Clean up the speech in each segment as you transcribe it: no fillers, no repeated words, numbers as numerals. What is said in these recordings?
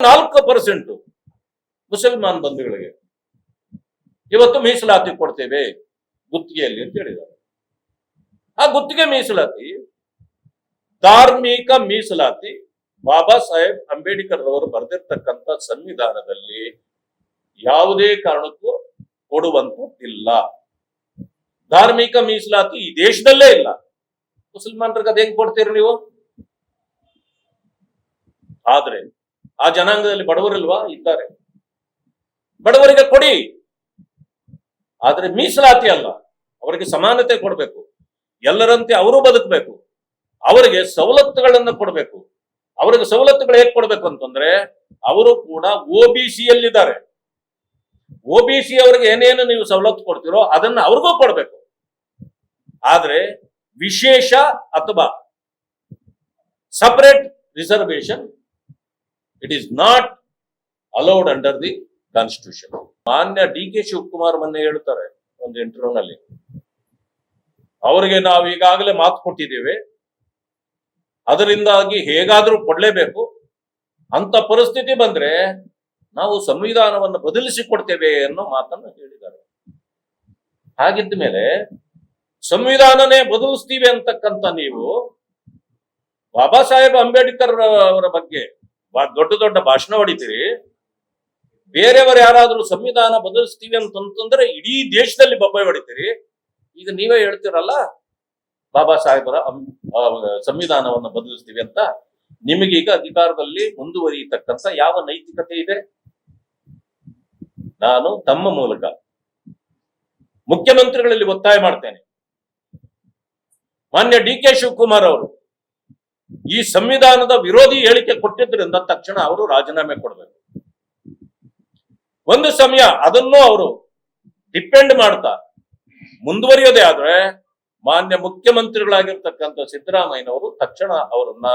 4% ಮುಸಲ್ಮಾನ್ ಬಂಧುಗಳಿಗೆ ಇವತ್ತು ಮೀಸಲಾತಿ ಕೊಡ್ತೇವೆ ಗುತ್ತಿಗೆಯಲ್ಲಿ ಅಂತ ಹೇಳಿದ್ದಾರೆ. ಆ ಗುತ್ತಿಗೆ ಮೀಸಲಾತಿ ಧಾರ್ಮಿಕ ಮೀಸಲಾತಿ ಬಾಬಾ ಸಾಹೇಬ್ ಅಂಬೇಡ್ಕರ್ ಅವರು ಬರೆದಿರ್ತಕ್ಕಂಥ ಸಂವಿಧಾನದಲ್ಲಿ ಯಾವುದೇ ಕಾರಣಕ್ಕೂ ಕೊಡುವಂತದ್ದಿಲ್ಲ. ಧಾರ್ಮಿಕ ಮೀಸಲಾತಿ ಈ ದೇಶದಲ್ಲೇ ಇಲ್ಲ. ಮುಸಲ್ಮಾನರಿಗೆ ಅದ್ ಹೆಂಗ್ ಕೊಡ್ತೀರಿ ನೀವು? ಆದ್ರೆ ಆ ಜನಾಂಗದಲ್ಲಿ ಬಡವರಿಲ್ವಾ? ಇದ್ದಾರೆ. ಬಡವರಿಗೆ ಕೊಡಿ, ಆದ್ರೆ ಮೀಸಲಾತಿ ಅಲ್ಲ. ಅವರಿಗೆ ಸಮಾನತೆ ಕೊಡಬೇಕು, ಎಲ್ಲರಂತೆ ಅವರು ಬದುಕಬೇಕು, ಅವರಿಗೆ ಸವಲತ್ತುಗಳನ್ನು ಕೊಡಬೇಕು. ಅವರಿಗೆ ಸವಲತ್ತುಗಳು ಹೇಗೆ ಕೊಡಬೇಕು ಅಂತಂದ್ರೆ, ಅವರು ಕೂಡ OBCಯಲ್ಲಿದ್ದಾರೆ. OBC ಅವರಿಗೆ ಏನೇನು ನೀವು ಸವಲತ್ತು ಕೊಡ್ತೀರೋ ಅದನ್ನ ಅವ್ರಿಗೂ ಕೊಡಬೇಕು. ಆದ್ರೆ ವಿಶೇಷ ಅಥವಾ separate reservation it is not allowed under the constitution. ಮಾನ್ಯ DK ಶಿವಕುಮಾರ್ ಮೊನ್ನೆ ಹೇಳ್ತಾರೆ ಒಂದು ಇಂಟರ್ವ್ಯೂನಲ್ಲಿ, ಅವರಿಗೆ ನಾವು ಈಗಾಗಲೇ ಮಾತು ಕೊಟ್ಟಿದ್ದೇವೆ, ಅದರಿಂದಾಗಿ ಹೇಗಾದ್ರೂ ಕೊಡ್ಲೇಬೇಕು, ಅಂತ ಪರಿಸ್ಥಿತಿ ಬಂದ್ರೆ ನಾವು ಸಂವಿಧಾನವನ್ನು ಬದಲಿಸಿ ಕೊಡ್ತೇವೆ ಅನ್ನೋ ಮಾತನ್ನು ಹೇಳಿದ್ದಾರೆ. ಹಾಗಿದ್ದ ಮೇಲೆ ಸಂವಿಧಾನನೇ ಬದಲಿಸ್ತೀವಿ ಅಂತಕ್ಕಂಥ ನೀವು ಬಾಬಾ ಸಾಹೇಬ್ ಅಂಬೇಡ್ಕರ್ ಅವರ ಬಗ್ಗೆ ದೊಡ್ಡ ದೊಡ್ಡ ಭಾಷಣ ಹೊಡಿತೀರಿ. ಬೇರೆಯವರು ಯಾರಾದ್ರೂ ಸಂವಿಧಾನ ಬದಲಿಸ್ತೀವಿ ಅಂತಂದ್ರೆ ಇಡೀ ದೇಶದಲ್ಲಿ ಬೊಬ್ಬೆ ಹೊಡಿತೀರಿ. ಈಗ ನೀವೇ ಹೇಳ್ತೀರಲ್ಲ ಬಾಬಾ ಸಾಹೇಬರ ಸಂವಿಧಾನವನ್ನು ಬದಲಿಸ್ತೀವಿ ಅಂತ. ನಿಮಗೀಗ ಅಧಿಕಾರದಲ್ಲಿ ಮುಂದುವರಿಯತಕ್ಕಂಥ ಯಾವ ನೈತಿಕತೆ ಇದೆ? ನಾನು ತಮ್ಮ ಮೂಲಕ ಮುಖ್ಯಮಂತ್ರಿಗಳಲ್ಲಿ ಒತ್ತಾಯ ಮಾಡ್ತೇನೆ, ಮಾನ್ಯ DK ಶಿವಕುಮಾರ್ ಅವರು ಈ ಸಂವಿಧಾನದ ವಿರೋಧಿ ಹೇಳಿಕೆ ಕೊಟ್ಟಿದ್ರಿಂದ ತಕ್ಷಣ ಅವರು ರಾಜೀನಾಮೆ ಕೊಡಬೇಕು. ಒಂದು ಸಮಯ ಅದನ್ನು ಅವರು ಡಿಪೆಂಡ್ ಮಾಡ್ತಾ ಮುಂದುವರಿಯೋದೇ ಆದ್ರೆ ಮಾನ್ಯ ಮುಖ್ಯಮಂತ್ರಿಗಳಾಗಿರ್ತಕ್ಕಂಥ ಸಿದ್ದರಾಮಯ್ಯನವರು ತಕ್ಷಣ ಅವರನ್ನ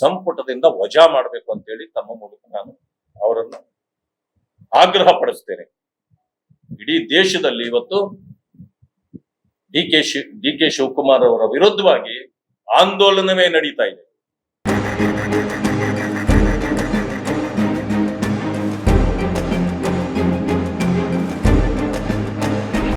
ಸಂಪುಟದಿಂದ ವಜಾ ಮಾಡಬೇಕು ಅಂತೇಳಿ ತಮ್ಮ ಮೂಲಕ ನಾನು ಅವರನ್ನು ಆಗ್ರಹ ಪಡಿಸ್ತೇನೆ. ಇಡೀ ದೇಶದಲ್ಲಿ ಇವತ್ತು DK ಶಿವಕುಮಾರ್ ಅವರ ವಿರುದ್ಧವಾಗಿ ಆಂದೋಲನವೇ ನಡೀತಾ ಇದೆ.